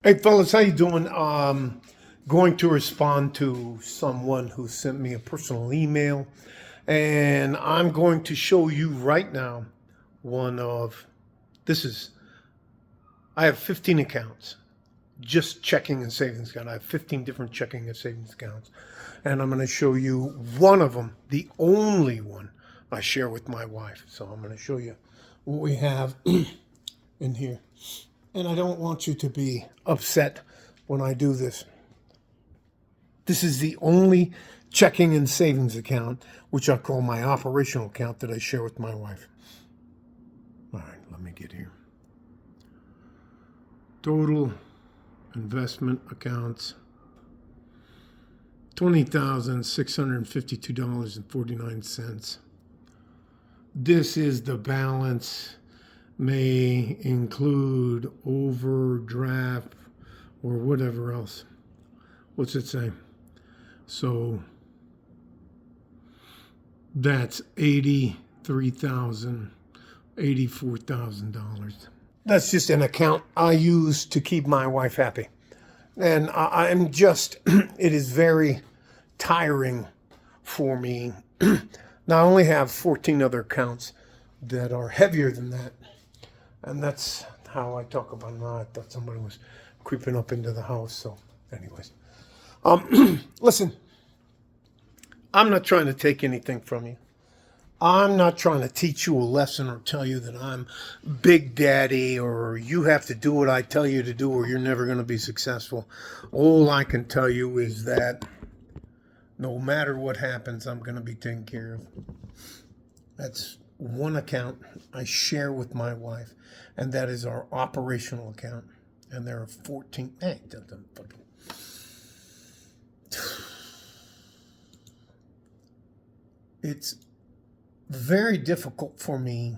Hey fellas, how you doing? Going to respond to someone who sent me a personal email, and I'm going to show you right now one of this is I have 15 accounts, just checking and savings account. I have 15 different checking and savings accounts, and I'm going to show you one of them, the only one I share with my wife. So I'm going to show you what we have in here. And I don't want you to be upset when I do this. This is the only checking and savings account, which I call my operational account, that I share with my wife. All right, let me get here. Total investment accounts, $20,652.49. This is the balance. May include overdraft or whatever else. What's it say? So that's $84,000. That's just an account I use to keep my wife happy. And I'm just, it is very tiring for me. Now I only have 14 other accounts that are heavier than that. And that's how I talk about it. I thought somebody was creeping up into the house. So anyways, listen, I'm not trying to take anything from you. I'm not trying to teach you a lesson or tell you that I'm Big Daddy or you have to do what I tell you to do or you're never going to be successful. All I can tell you is that no matter what happens, I'm going to be taken care of. That's one account I share with my wife, and that is our operational account. And there are 14. Hey, it's very difficult for me.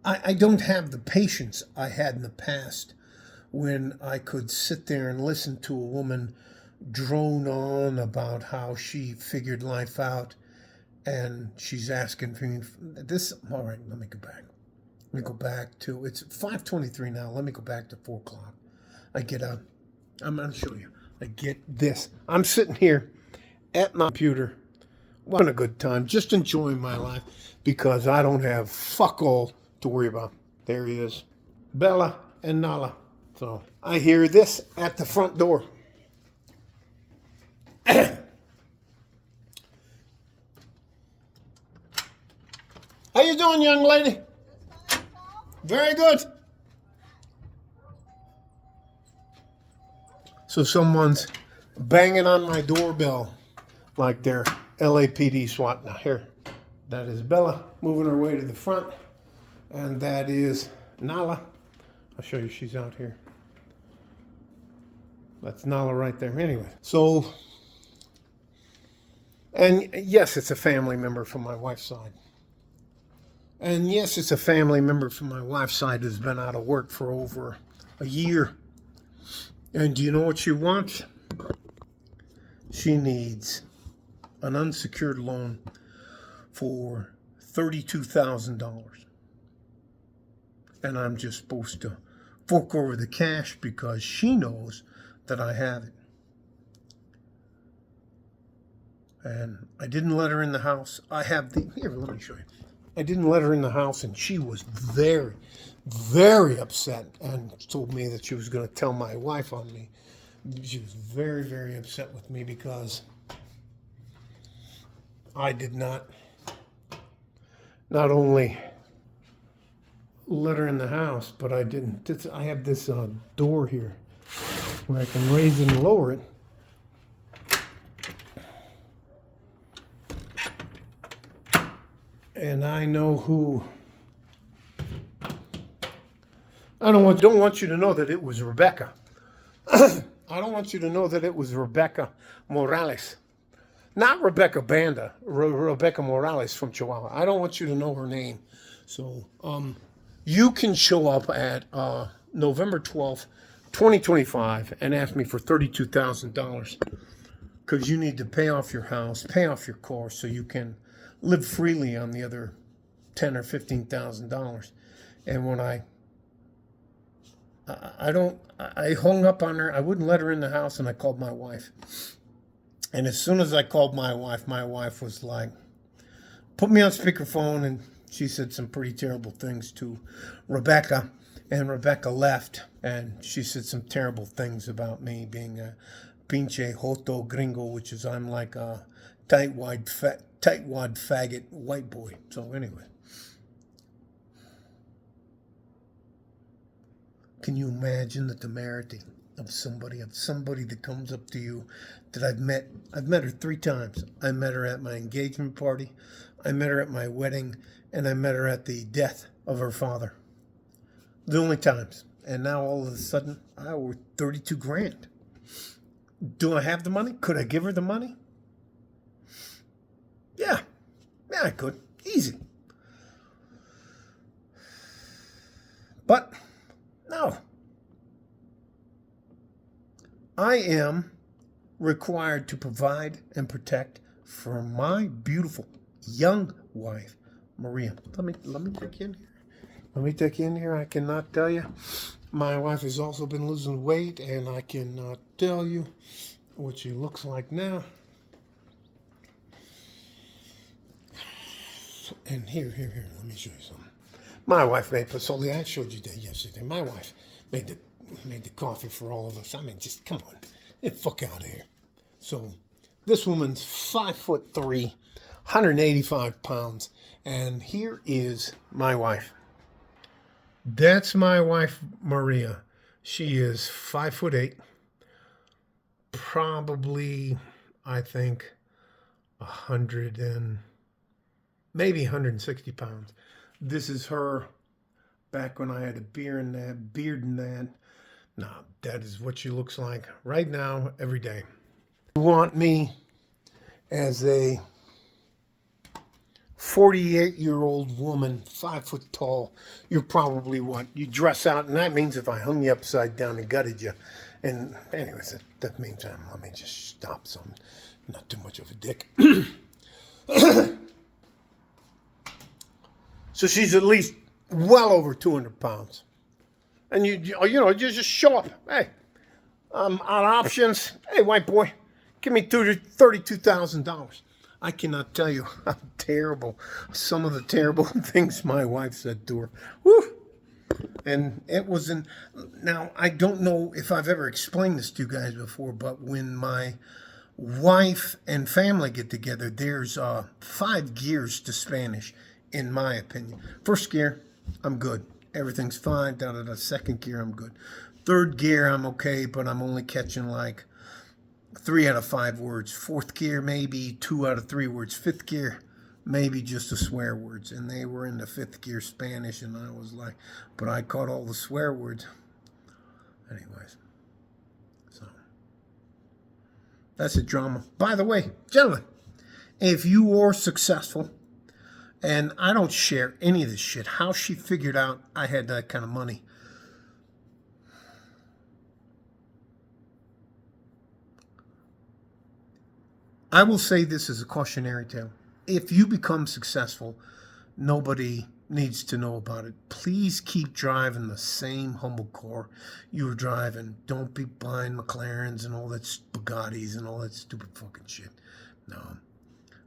I don't have the patience I had in the past when I could sit there and listen to a woman drone on about how she figured life out, and she's asking for me this. All right, let me go back. Let me go back to, it's 5:23 now. Let me go back to 4 o'clock. I get up. I'm going to show you. I get this. I'm sitting here at my computer, having a good time, just enjoying my life because I don't have fuck all to worry about. There he is, Bella and Nala. So I hear this at the front door. How you doing, young lady? Very good. So someone's banging on my doorbell like they're LAPD SWAT. Now here, that is Bella moving her way to the front. And that is Nala. I'll show you, she's out here. That's Nala right there. Anyway, so, and yes, it's a family member from my wife's side. And yes, it's a family member from my wife's side who's been out of work for over a year. And do you know what she wants? She needs an unsecured loan for $32,000. And I'm just supposed to fork over the cash because she knows that I have it. And I didn't let her in the house. I have the, here, let me show you. I didn't let her in the house, and she was very, very upset and told me that she was going to tell my wife on me. She was very, very upset with me because I did not only let her in the house, but I didn't. I have this door here where I can raise and lower it. And I know who. I don't want you to know that it was Rebecca. I don't want you to know that it was Rebecca Morales. Not Rebecca Banda, Rebecca Morales from Chihuahua. I don't want you to know her name. So you can show up at November 12th, 2025 and ask me for $32,000 because you need to pay off your house, pay off your car so you can live freely on the other $10,000 or $15,000. And when I I hung up on her. I wouldn't let her in the house, and I called my wife. And as soon as I called my wife was like, put me on speakerphone, and she said some pretty terrible things to Rebecca. And Rebecca left, and she said some terrible things about me being a pinche joto gringo, which is I'm like a tightwad faggot white boy. So anyway, can you imagine the temerity of somebody that comes up to you that I've met? I've met her 3 times. I met her at my engagement party, I met her at my wedding, and I met her at the death of her father. The only times. And now all of a sudden, I owe 32 grand. Do I have the money? Could I give her the money? Yeah. Yeah, I could. Easy. But, no. I am required to provide and protect for my beautiful young wife, Maria. Let me take you in here. Let me take you in here. I cannot tell you. My wife has also been losing weight, and I cannot tell you what she looks like now. And here, let me show you something. My wife made pozole. I showed you that yesterday. My wife made the coffee for all of us. I mean, just come on, get the fuck out of here. So, this woman's 5'3", 185 pounds, and here is my wife. That's my wife, Maria. She is 5'8", probably, I think, 100 and maybe 160 pounds. This is her back when I had a beard and that. Now, that is what she looks like right now, every day. You want me as a 48-year-old woman, 5 foot tall, you're probably what? You dress out, and that means if I hung you upside down and gutted you. And anyways, that means let me just stop, so I'm not too much of a dick. So she's at least well over 200 pounds. And you just show up. Hey, I'm out of options. Hey, white boy, give me $32,000. I cannot tell you how terrible, some of the terrible things my wife said to her. Woo! And it was now, I don't know if I've ever explained this to you guys before, but when my wife and family get together, there's 5 gears to Spanish, in my opinion. First gear, I'm good. Everything's fine. Second gear, I'm good. Third gear, I'm okay, but I'm only catching like 3 out of 5 words. Fourth gear, maybe 2 out of 3 words. Fifth gear, maybe just the swear words. And they were in the 5th gear Spanish, and I was like, but I caught all the swear words. Anyways, so that's a drama. By the way, gentlemen, if you are successful, and I don't share any of this shit, how she figured out I had that kind of money. I will say this as a cautionary tale. If you become successful, nobody needs to know about it. Please keep driving the same humble car you were driving. Don't be buying McLarens and all that Bugattis and all that stupid fucking shit. No.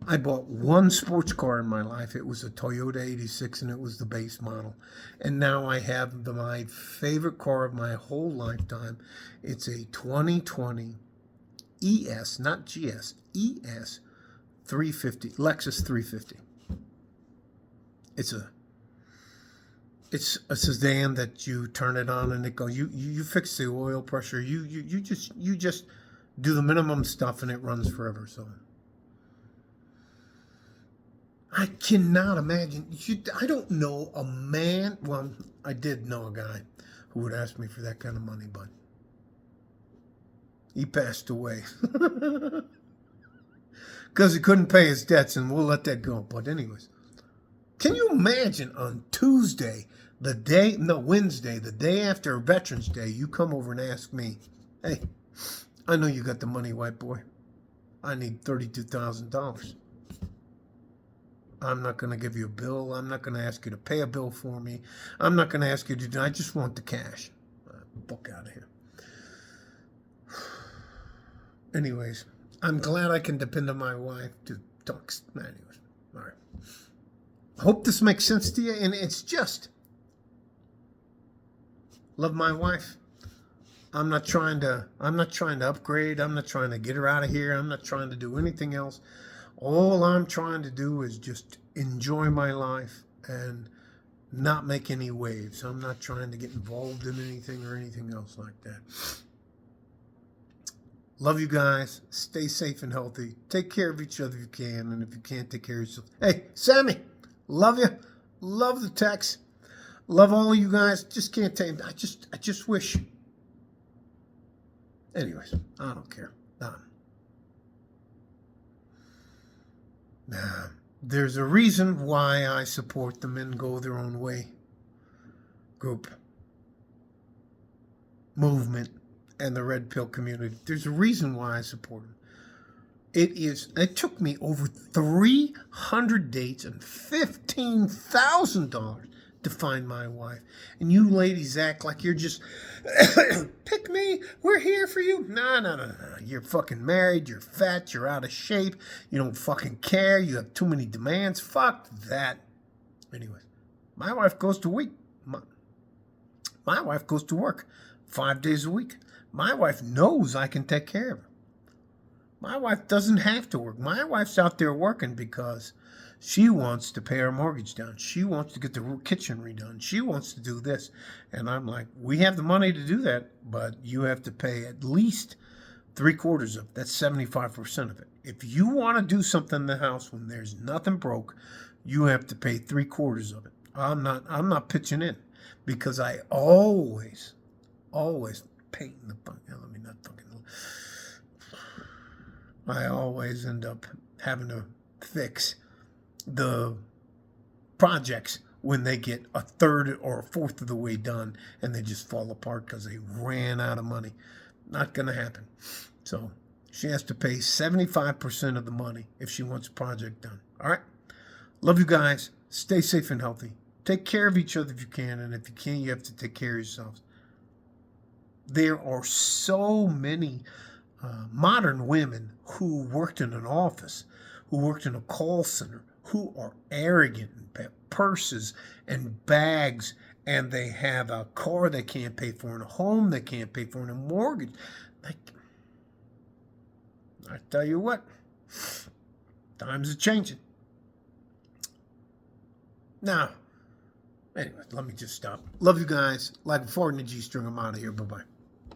I bought one sports car in my life. It was a Toyota 86, and it was the base model. And now I have my favorite car of my whole lifetime. It's a 2020 ES, not GS, ES 350, Lexus 350. It's a sedan that you turn it on and it goes. You fix the oil pressure. You just do the minimum stuff and it runs forever. So I cannot imagine. I don't know a man. Well, I did know a guy who would ask me for that kind of money, but he passed away because he couldn't pay his debts, and we'll let that go. But anyways, can you imagine on Wednesday, the day after Veterans Day, you come over and ask me, hey, I know you got the money, white boy. I need $32,000. I'm not going to give you a bill. I'm not going to ask you to pay a bill for me. I'm not going to ask you to do. I just want the cash. Fuck out of here. Anyways, I'm glad I can depend on my wife to talk. Anyways, all right. I hope this makes sense to you, and it's just love my wife. I'm not trying to upgrade. I'm not trying to get her out of here. I'm not trying to do anything else. All I'm trying to do is just enjoy my life and not make any waves. I'm not trying to get involved in anything or anything else like that. Love you guys. Stay safe and healthy. Take care of each other if you can. And if you can't, take care of yourself. Hey, Sammy, love you. Love the text. Love all of you guys. Just can't tell you. I just wish. Anyways, I don't care. Nah. There's a reason why I support the Men Go Their Own Way group, movement, and the Red Pill community. There's a reason why I support them. It took me over 300 dates and $15,000 to find my wife. And you ladies act like you're just, pick me, we're here for you. No. You're fucking married, you're fat, you're out of shape, you don't fucking care, you have too many demands. Fuck that. Anyways, my wife goes to week. My wife goes to work 5 days a week. My wife knows I can take care of her. My wife doesn't have to work. My wife's out there working because she wants to pay her mortgage down. She wants to get the kitchen redone. She wants to do this. And I'm like, we have the money to do that, but you have to pay at least 3/4 of it. That's 75% of it. If you want to do something in the house when there's nothing broke, you have to pay 3/4 of it. I'm not pitching in because I always painting the fucking. Let me not fucking. I always end up having to fix the projects when they get a third or a fourth of the way done and they just fall apart because they ran out of money. Not going to happen. So she has to pay 75% of the money if she wants a project done. All right. Love you guys. Stay safe and healthy. Take care of each other if you can. And if you can't, you have to take care of yourselves. There are so many modern women who worked in an office, who worked in a call center, who are arrogant and have purses and bags, and they have a car they can't pay for and a home they can't pay for and a mortgage. Like, I tell you what, times are changing. Now, anyway, let me just stop. Love you guys. Like a fart in the G-string. I'm out of here. Bye-bye.